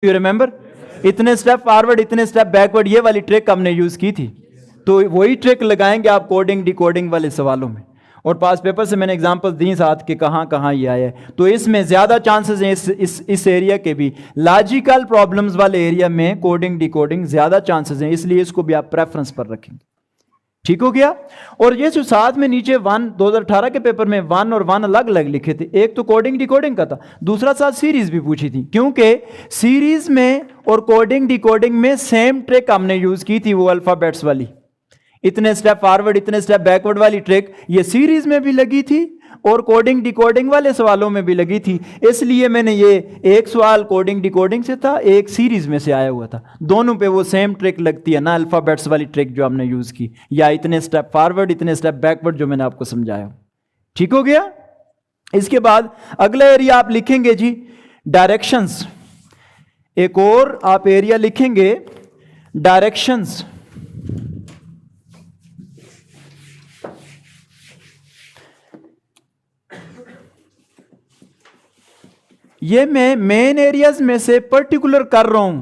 You remember? इतने step forward, इतने step backward, ये वाली ट्रिक हमने यूज की थी। तो वही ट्रिक लगाएंगे आप कोडिंग डिकोडिंग वाले सवालों में। और पास पेपर से मैंने एग्जांपल्स दी साथ कि कहाँ कहाँ ये आया है। तो इसमें ज़्यादा चांसेस हैं इस एरिया के भी, लॉजिकल प्रॉब्लम्स वाले एरिया में कोडिंग डिकोडिंग ज़्यादा चांसेस हैं, इसलिए इसको भी आप प्रेफरेंस पर रखेंगे। ठीक हो गया? और ये जो साथ में नीचे 2018 के पेपर में 1 और 1 अलग अलग लिखे थे, एक तो कोडिंग डिकोडिंग का था, दूसरा साथ सीरीज भी पूछी थी, क्योंकि सीरीज में और कोडिंग डिकोडिंग में सेम ट्रिक हमने यूज की थी, वो अल्फाबेट्स वाली, इतने स्टेप फॉरवर्ड इतने स्टेप बैकवर्ड वाली ट्रिक ये सीरीज में भी लगी थी और कोडिंग डिकोडिंग वाले सवालों में भी लगी थी। इसलिए मैंने ये एक सवाल कोडिंग डिकोडिंग से था, एक सीरीज में से आया हुआ था, दोनों पे वो सेम ट्रिक लगती है ना, अल्फाबेट्स वाली ट्रिक जो हमने यूज की, या इतने स्टेप फॉरवर्ड इतने स्टेप बैकवर्ड जो मैंने आपको समझाया। ठीक हो गया? इसके बाद अगला एरिया आप लिखेंगे जी डायरेक्शंस। एक और आप एरिया लिखेंगे डायरेक्शंस। ये मैं मेन एरियाज में से पर्टिकुलर कर रहा हूं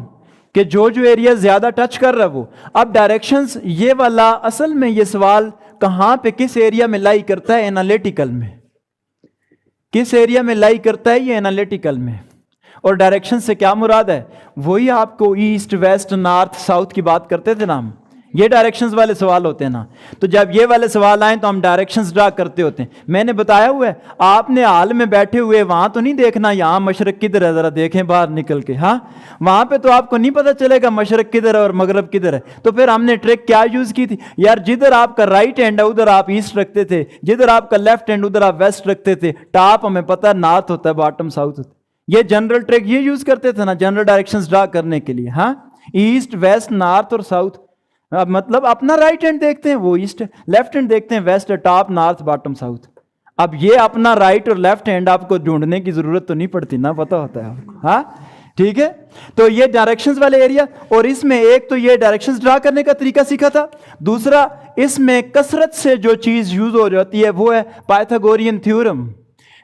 कि जो जो एरिया ज्यादा टच कर रहा है वो। अब डायरेक्शंस ये वाला असल में ये सवाल कहां पे किस एरिया में लाई करता है? एनालिटिकल में। किस एरिया में लाई करता है? ये एनालिटिकल में। और डायरेक्शन से क्या मुराद है? वही आपको ईस्ट वेस्ट नॉर्थ साउथ की बात करते थे ना हम, ये डायरेक्शंस वाले सवाल होते हैं ना। तो जब ये वाले सवाल आए तो हम डायरेक्शंस ड्रा करते होते हैं। मैंने बताया हुआ है, आपने हाल में बैठे हुए वहां तो नहीं देखना यहाँ मशरक किधर है, जरा देखें बाहर निकल के। हाँ, वहां पे तो आपको नहीं पता चलेगा मशरक किधर है और मगरब किधर है। तो फिर हमने ट्रिक क्या यूज की थी यार, जिधर आपका राइट हैंड है उधर आप ईस्ट रखते थे, जिधर आपका लेफ्ट हैंड उधर आप वेस्ट रखते थे। टॉप हमें पता है नॉर्थ होता है, बॉटम साउथ होता है। ये जनरल ट्रिक ये यूज करते थे ना जनरल डायरेक्शंस ड्रा करने के लिए। हाँ, ईस्ट वेस्ट नॉर्थ और साउथ। अब मतलब अपना राइट हैंड देखते हैं वो ईस्ट है, लेफ्ट हैंड देखते हैं वेस्ट है, टॉप नॉर्थ बॉटम साउथ। अब ये अपना राइट और लेफ्ट हैंड आपको ढूंढने की जरूरत तो नहीं पड़ती ना, पता होता है आपको। हाँ ठीक है, तो ये डायरेक्शंस वाले एरिया। और इसमें एक तो ये डायरेक्शंस ड्रा करने का तरीका सीखा था, दूसरा इसमें कसरत से जो चीज यूज हो जाती है वो है पाइथागोरियन थ्योरम।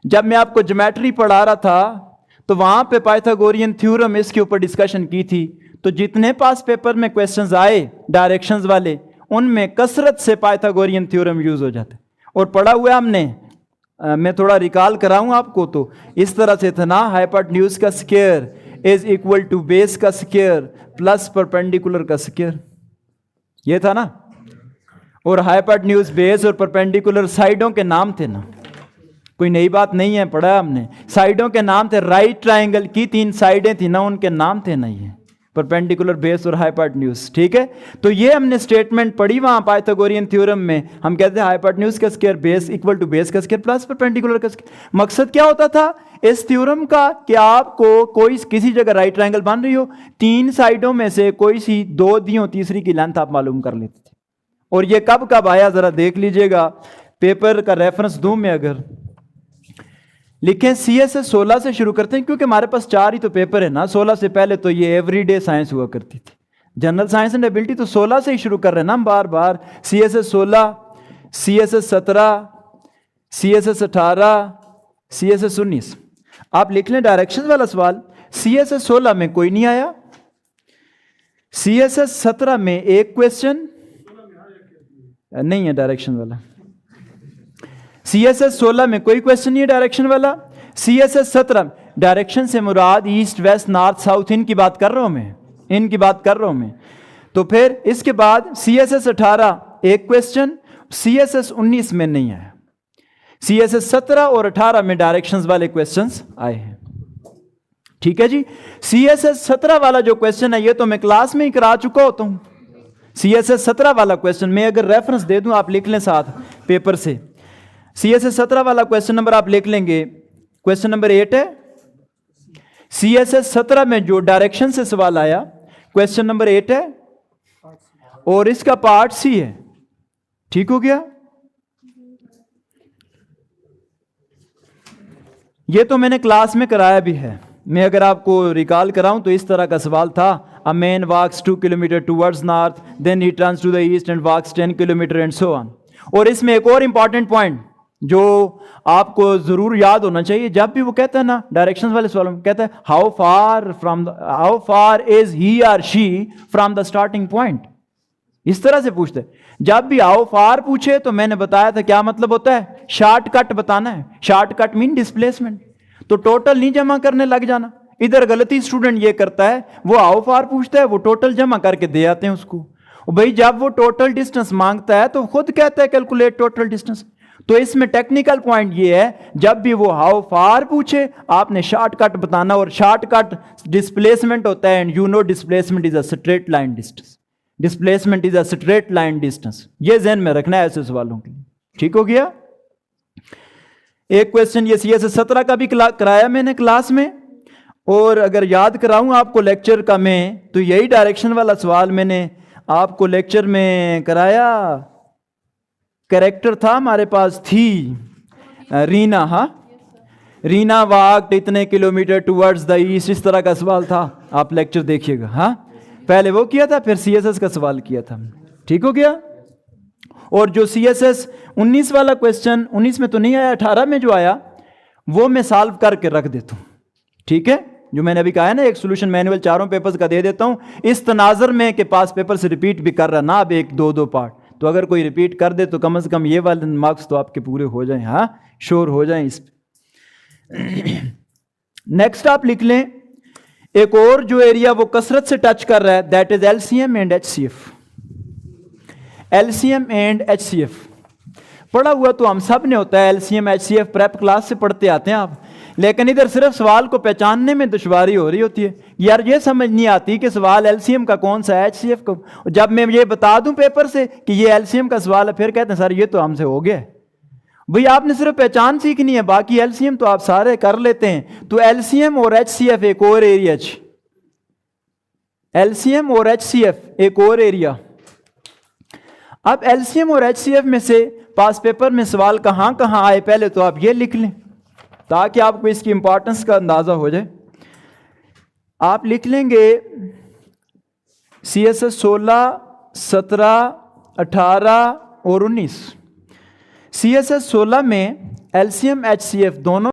जब मैं आपको ज्योमेट्री पढ़ा रहा था तो वहां पे पाइथागोरियन थ्योरम इसके ऊपर डिस्कशन की थी। तो जितने पास पेपर में क्वेश्चंस आए डायरेक्शंस वाले, उनमें कसरत से पाइथागोरियन थ्योरम यूज हो जाता है। और पढ़ा हुआ हमने, मैं थोड़ा रिकॉल कराऊं आपको, तो इस तरह से था ना, हाइपोटेन्यूज का square is equal to base का स्क्वायर प्लस परपेंडिकुलर का स्क्वायर, ये था ना। और हाइपोटेन्यूज बेस और परपेंडिकुलर साइडों के नाम थे ना, कोई नई बात नहीं है, पढ़ा हमने। साइडों के नाम थे, राइट ट्राइंगल की 3 साइडें थी ना, उनके नाम थे ना, ये परपेंडिकुलर बेस और हाइपोटेन्यूज। ठीक है, तो ये हमने स्टेटमेंट पढ़ी वहां पाइथागोरियन थ्योरम में। हम कहते हैं हाइपोटेन्यूज का square base equal to base का स्क्वायर प्लस परपेंडिकुलर का स्क्वायर। मकसद क्या होता था इस थ्योरम का कि आपको कोई किसी जगह राइट ट्राइंगल बन रही हो, 3 साइडों में से कोई सी 2 दी हो, तीसरी की लेंथ आप मालूम कर लेते थे। और ये कब कब आया जरा देख लीजिएगा, पेपर का रेफरेंस दूं मैं अगर लिखें CSS 16 से शुरू करते हैं, क्योंकि हमारे पास 4 ही तो पेपर है ना। 16 से पहले तो ये एवरीडे साइंस हुआ करती थी, जनरल साइंस एंड एबिलिटी, तो 16 से ही शुरू कर रहे हैं ना हम बार बार। CSS 16, CSS 17, CSS 18, CSS 19। आप लिख लें डायरेक्शन वाला सवाल। CSS 16 में कोई नहीं आया, CSS 17 में एक क्वेश्चन नहीं है डायरेक्शन वाला, CSS 16 में कोई क्वेश्चन नहीं है डायरेक्शन वाला। CSS 17 डायरेक्शन से मुराद ईस्ट वेस्ट नॉर्थ साउथ इनकी बात कर रहा हूं मैं, इनकी बात कर रहा हूं मैं। तो फिर इसके बाद CSS 18 एक क्वेश्चन, CSS 19 में नहीं आया। CSS 17 और 18 में डायरेक्शंस वाले क्वेश्चंस आए हैं। ठीक है जी, CSS 17 वाला जो क्वेश्चन है ये तो मैं क्लास में ही करा चुका होता हूं। CSS 17 वाला क्वेश्चन मैं अगर रेफरेंस दे दूं आप लिख लें साथ पेपर से। CSS 17 वाला क्वेश्चन नंबर आप लिख लेंगे, क्वेश्चन नंबर 8 है। CSS 17 में जो डायरेक्शन से सवाल आया क्वेश्चन नंबर 8 है और इसका पार्ट C है। ठीक हो गया, ये तो मैंने क्लास में कराया भी है। मैं अगर आपको रिकॉल कराऊं तो इस तरह का सवाल था, a man walks 2 kilometre towards north, then he turns to the east and walks 10 kilometre and so on. और इसमें एक और इंपॉर्टेंट पॉइंट جو آپ کو ضرور یاد ہونا چاہیے جب بھی وہ کہتا ہے نا ڈائریکشنز والے سوالوں میں، کہتا ہے ہاؤ فار از ہی اور شی فرام دا اسٹارٹنگ پوائنٹ. اس طرح سے پوچھتے ہیں. جب بھی ہاؤ فار پوچھے تو میں نے بتایا تھا کیا مطلب ہوتا ہے، شارٹ کٹ بتانا ہے. شارٹ کٹ مین ڈسپلیسمنٹ. تو ٹوٹل نہیں جمع کرنے لگ جانا. ادھر غلطی اسٹوڈنٹ یہ کرتا ہے، وہ ہاؤ فار پوچھتا ہے، وہ ٹوٹل جمع کر کے دے آتے ہیں اس کو. بھائی جب وہ ٹوٹل ڈسٹنس مانگتا ہے تو خود کہتا ہے کیلکولیٹ ٹوٹل ڈسٹنس. تو اس میں ٹیکنیکل پوائنٹ یہ ہے، جب بھی وہ ہاؤ فار پوچھے آپ نے شارٹ کٹ بتانا، اور شارٹ کٹ ڈسپلیسمنٹ ہوتا ہے. And you know displacement is a straight line distance. Displacement is a straight line distance. یہ ذہن میں رکھنا ہے ایسے سوالوں کے لیے. ٹھیک ہو گیا. ایک کویسچن یہ CS 17 کا بھی کرایا میں نے کلاس میں، اور اگر یاد کراؤں آپ کو لیکچر کا میں تو یہی ڈائریکشن والا سوال میں نے آپ کو لیکچر میں کرایا. کریکٹر تھا ہمارے پاس، تھی رینا. ہاں رینا واکڈ اتنے کلومیٹر ٹوورڈز دا ایسٹ، اس طرح کا سوال تھا. آپ لیکچر دیکھیے گا. ہاں پہلے وہ کیا تھا، پھر CSS کا سوال کیا تھا. ٹھیک ہو گیا. اور جو CSS 19 والا کویسچن، 19 میں تو نہیں آیا، 18 میں جو آیا وہ میں سالو کر کے رکھ دیتا ہوں. ٹھیک ہے، جو میں نے ابھی کہا ہے نا ایک سولوشن مینول چاروں پیپرز کا دے دیتا ہوں، اس تناظر میں کہ پاس پیپر سے ریپیٹ بھی کر رہا نا اب ایک دو پارٹ. تو اگر کوئی ریپیٹ کر دے تو کم از کم یہ والے مارکس تو آپ کے پورے ہو جائیں. ہاں شور ہو جائیں اس پہ. نیکسٹ آپ لکھ لیں ایک اور جو ایریا وہ کثرت سے ٹچ کر رہا ہے، that is LCM and HCF. LCM and HCF پڑھا ہوا تو ہم سب نے ہوتا ہے. LCM HCF پریپ کلاس سے پڑھتے آتے ہیں آپ، لیکن ادھر صرف سوال کو پہچاننے میں دشواری ہو رہی ہوتی ہے. یار یہ سمجھ نہیں آتی کہ سوال LCM کا کون سا ہے، HCF کا. جب میں یہ بتا دوں پیپر سے کہ یہ LCM کا سوال ہے، پھر کہتے ہیں سر یہ تو ہم سے ہو گیا. بھئی آپ نے صرف پہچان سیکھنی ہے، باقی LCM تو آپ سارے کر لیتے ہیں. تو LCM اور HCF ایک اور ایریا. LCM اور HCF ایک اور ایریا. اب LCM اور HCF میں سے پاس پیپر میں سوال کہاں کہاں آئے پہلے تو آپ یہ لکھ لیں تاکہ آپ کو اس کی امپورٹنس کا اندازہ ہو جائے. آپ لکھ لیں گے CSS 16, 17, 18 اور 19. CSS 16 میں LCM HCF دونوں